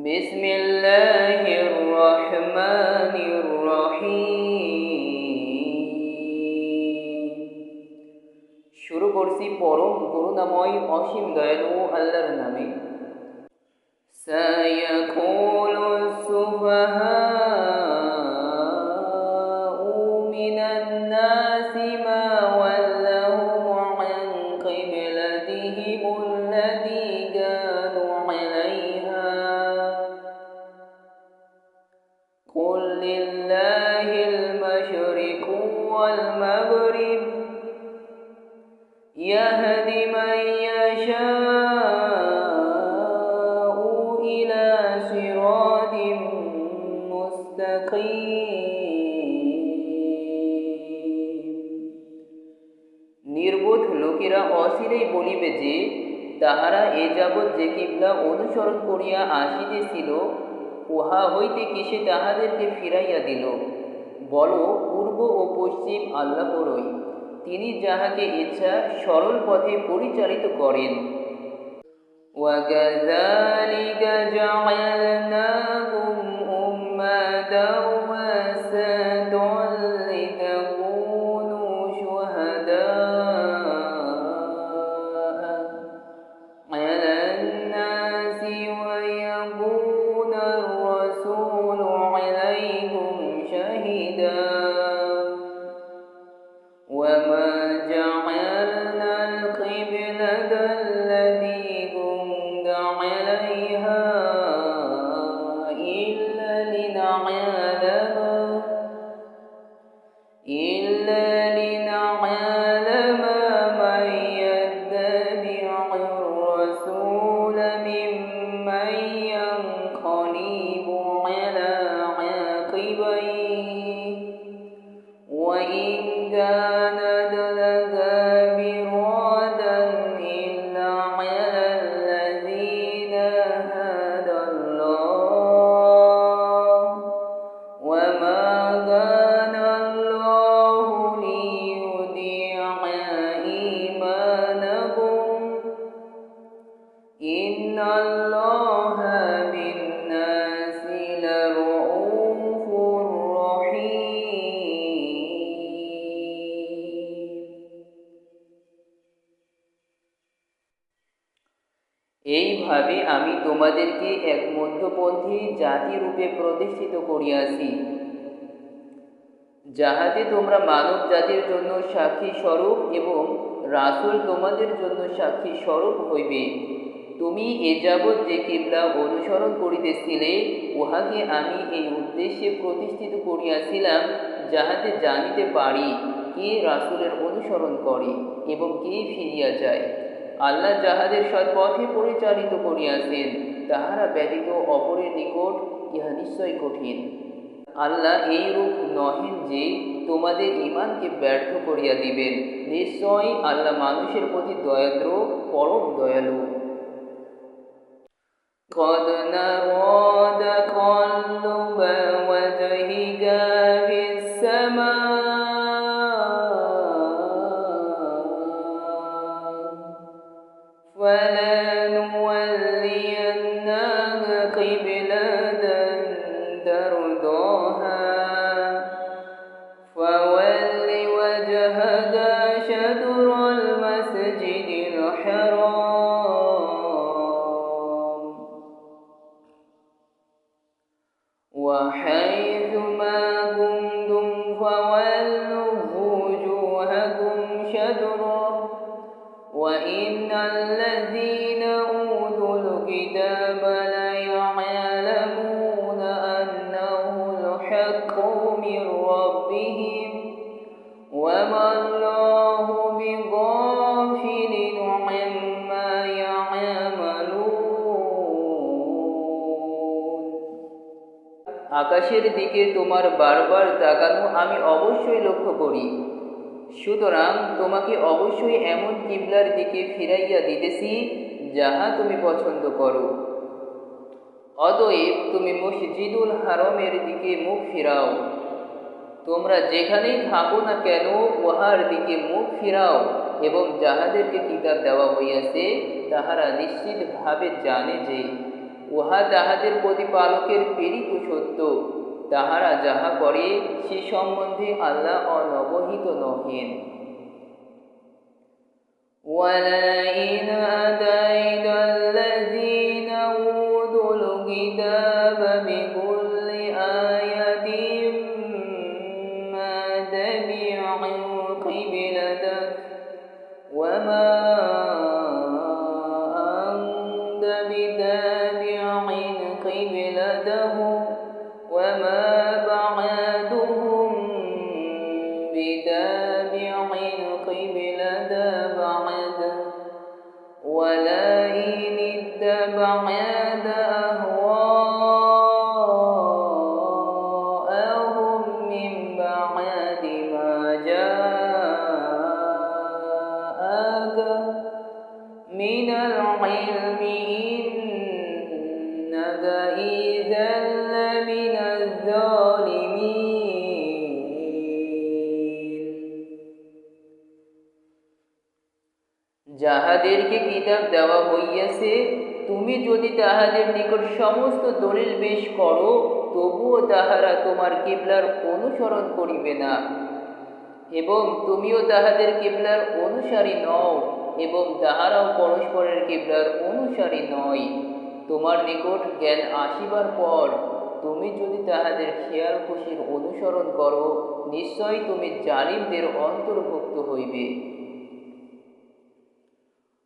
বিসমিল্লাহির রহমানির রহিম। শুরু করছি পরম করুণাময় অসীম দয়ালু আল্লাহর নামে। সায়াকুলু সুফাহাউ মিনান নাসি মা ওয়াল্লাহুম আন কিবলাতিহিমুল্লাতী কানু আলাইহা قل لله المشرق والمغرب يهدي من يشاء إلى صراط مستقيم। নির্বোধ লোকেরা অচিরেই বলিবে যে, তাহারা এ যাবৎ যে কিবলা অনুসরণ করিয়া আসিতেছিল, উহা হইতে কিসে তাহাদেরকে ফিরাইয়া দিল। বলো, পূর্ব ও পশ্চিম আল্লাহরই, তিনি যাহাকে ইচ্ছা সরল পথে পরিচালিত করেন। وَكَذَلِكَ جَعَلْنَاكُمْ أُمَّةً وَسَطًا لِتَكُونُوا شُهَدَاءَ عَلَى النَّاسِ وَيَكُونَ الرَّسُولُ عَلَيْكُمْ شَهِيدًا وَمَا جَعَلْنَا الْقِبْلَةَ الَّتِي كُنتَ عَلَيْهَا إِلَّا لِنَعْلَمَ مَن يَتَّبِعُ الرَّسُولَ مِمَّن يَنقَلِبُ عَلَى عَقِبَيْهِ وَإِن كَانَتْ لَكَبِيرَةً إِلَّا عَلَى الَّذِينَ هَدَى اللَّهُ وَمَا كَانَ اللَّهُ لِيُضِيعَ إِيمَانَكُمْ إِنَّ اللَّهَ بِالنَّاسِ لَرَءُوفٌ رَحِيمٌ। এইভাবে আমি তোমাদেরকে এক মধ্যপন্থী জাতিরূপে প্রতিষ্ঠিত করিয়াছি, যাহাতে তোমরা মানব জাতির জন্য সাক্ষী স্বরূপ এবং রাসূল তোমাদের জন্য সাক্ষী স্বরূপ হইবে। তুমি এ যাবৎ যে কিবলা অনুসরণ করিতেছিলে, উহাকে আমি এই উদ্দেশ্যে প্রতিষ্ঠিত করিয়াছিলাম, যাহাতে জানিতে পারি কে রাসূলের অনুসরণ করে এবং কে ফিরিয়া যায়। আল্লাহ যাহাদের সৎপথে পরিচালিত করিয়াছেন, তাহারা ব্যতীত অপরের নিকট ইহা নিশ্চয় কঠিন। আল্লাহ এইরূপ নহেন যে তোমাদের ঈমানকে ব্যর্থ করিয়া দিবেন। নিশ্চয় আল্লাহ মানুষের প্রতি দয়াদ্র, পরম দয়ালু। قَدْ نَرَىٰ تَقَلُّبَ وَجْهِكَ فِي السَّمَاءِ فَلَنُوَلِّيَنَّكَ قِبْلَةً تَرْضَاهَا فَوَلِّ وَجْهَكَ شَطْرَ الْمَسْجِدِ الْحَرَامِ وَحَيْثُ مَا كُنتُمْ فَوَلُّوا وُجُوهَكُمْ شَطْرَهُ وَإِنَّ الَّذِينَ أُوتُوا الْكِتَابَ لَيَعْلَمُونَ أَنَّهُ الْحَقُّ مِنْ رَبِّهِمْ وَمَا اللَّهُ بِغَافِلٍ عَمَّا يَعْمَلُونَ। আকাশের দিকে তোমার বারবার তাকানো আমি অবশ্যই লক্ষ্য করি। সুতরাং তোমাকে অবশ্যই এমন কিবলার দিকে ফিরাইয়া দিতেছি, যাহা তুমি পছন্দ করো। অতএব তুমি মসজিদুল হারামের দিকে মুখ ফিরাও। তোমরা যেখানেই থাকো না কেন, উহার দিকে মুখ ফিরাও এবং যাহাদেরকে কিতাব দেওয়া হইয়াছে তাহারা নিশ্চিতভাবে জানে যে উহা তাহাদের প্রতিপালকের প্রেরিত সত্য। তাহারা যাহা করে সে সম্বন্ধে আল্লাহ অনবহিত নহেন। ولئن أتيت الذين أوتوا الكتاب بكل آية ما تبعوا قبلتك وما أنت بتابع قبلتهم وما بعدهم بتابع قبلة بعد ولئن اتبعت أهواءهم من بعد ما جاءك من العلم إنك إذا لمن الظالمين। যাহাদেরকে কিতাব দেওয়া হইয়াছে তুমি যদি তাহাদের নিকট সমস্ত দলিল পেশ করো তবুও তাহারা তোমার কিবলার অনুসরণ করিবে না, এবং তুমিও তাহাদের কিবলার অনুসারী নও, এবং তাহারাও পরস্পরের কিবলার অনুসারী নয়। তোমার নিকট জ্ঞান আসিবার পর তুমি যদি তাহাদের খেয়াল খুশির অনুসরণ করো নিশ্চয় তুমি জালিমদের অন্তর্ভুক্ত হইবে।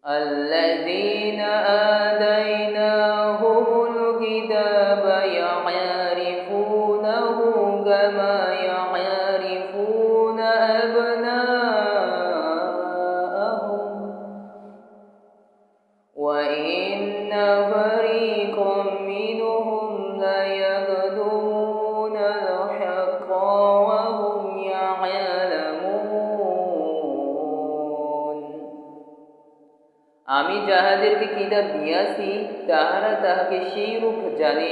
الذين آتيناهم الكتاب يعرفونه كما يعرفون أبناءهم وإن فريقا منهم ليكتمون الحق وهم يعلمون। আমি যাহাদেরকে কিতাব দিয়াছি তাহারা তাহাকে সেই রূপ জানে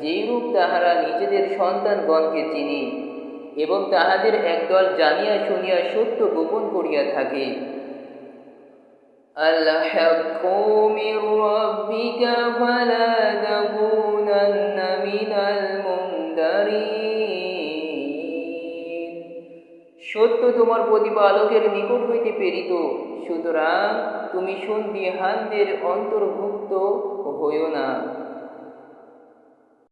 যেই রূপ তাহারা নিজেদের সন্তানগণকে চিনে, এবং তাহাদের একদল জানিয়া শুনিয়া সত্য গোপন করিয়া থাকে। الحق من ربك فلا تكونن من الممترين। সত্য তোমার প্রতিপালকের নিকট হইতে প্রেরিত, সুতরাং তুমি সন্দিহানদের অন্তর্ভুক্ত হইও না।